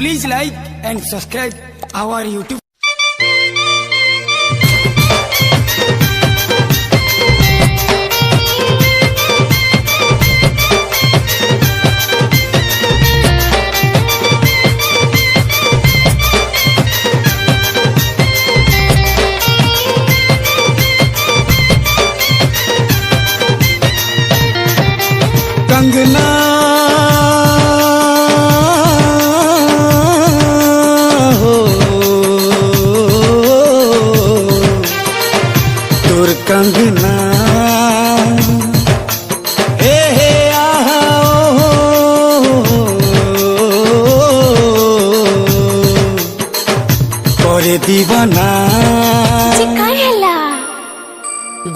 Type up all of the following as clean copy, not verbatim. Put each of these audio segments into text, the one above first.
Please like and subscribe our YouTube. कंगना हो तोर कंगना हे हे आहा करे दीवाना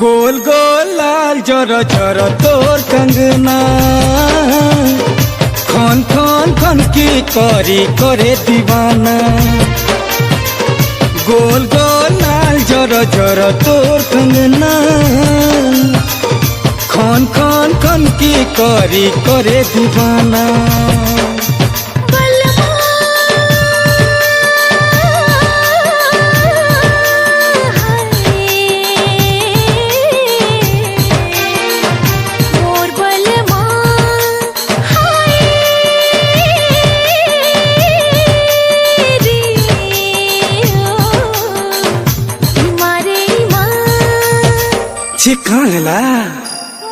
गोल गोल लाल जर जर तोर कंगना खन खन खन की करी करे दीवाना गोल गोल लाल जर जर तोर कंगना खन खन खन की करी करे दीवाना चिकाला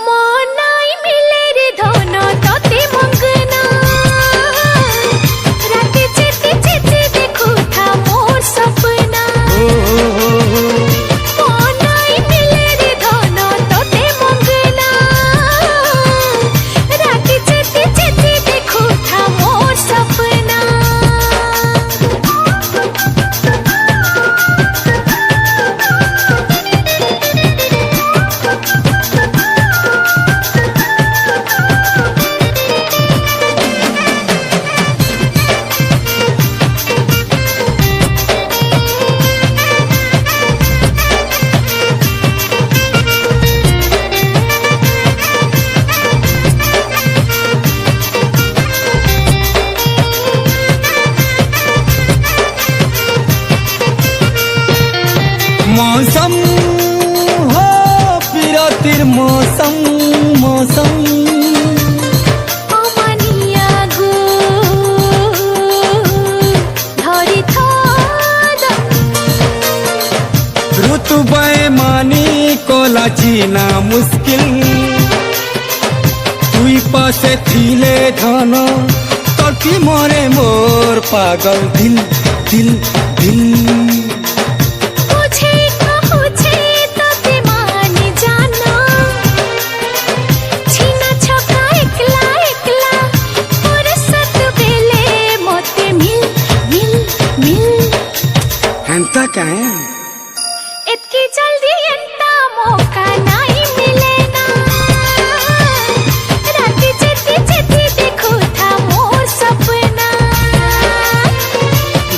मोनाई मिले रे धोनो तोते मंगना रात चिति चिति देखो था मोर सपना मोनाई मिले रे धोनो तोते मंगना रात चिति चिति देखो था मोर सपना मौसम हो पिरतिर मौसम मौसम ओमानिया गो धरी थादा ऋतु बेमानी कोला जीना मुश्किल तुई पासे थिले धन तड़की मोरे मोर पागल दिल दिल दिल हंता काहे इतनी जल्दी एंता मौका नहीं मिलेना रात चिति चिति देखो था मोर सपना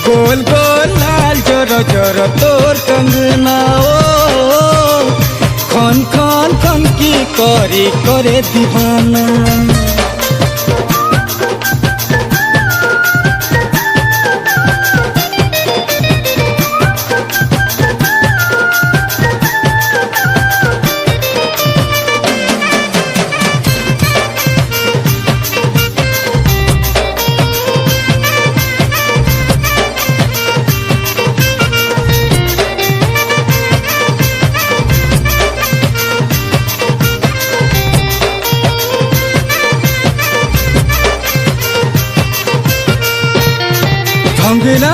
गोल गोल लाल जर जर तोर कंगना ओ खन खन खन की करी करे दीवाना कंगना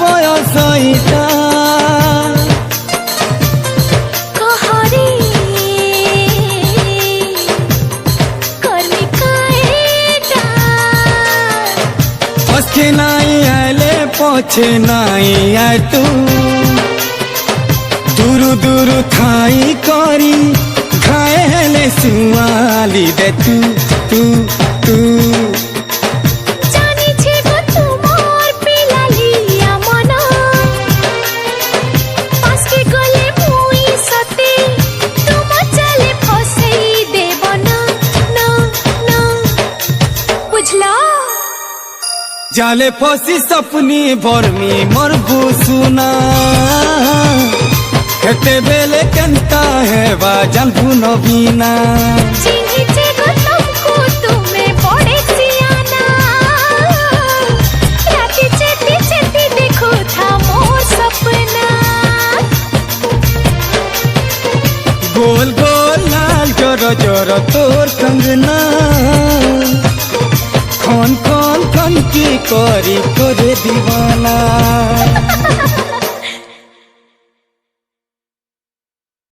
बयसैता कहरी कर्मी काएटा फसके नहीं आले पछे नहीं आए तू दूरु दूरु थाई करी खाए हेले सुआली दे तू तू तू जाले फसी सपनी भरमी मरबू सुना खेते बेले कंता है बा जानबू नबीना चिन्हिचे गो तुमको तुम्हें बड़े सियाना राती चेती चेती देखो था मोर सपना गोल गोल लाल जोर जोर तोर कंगना खन खन खन की करी करे दीवाना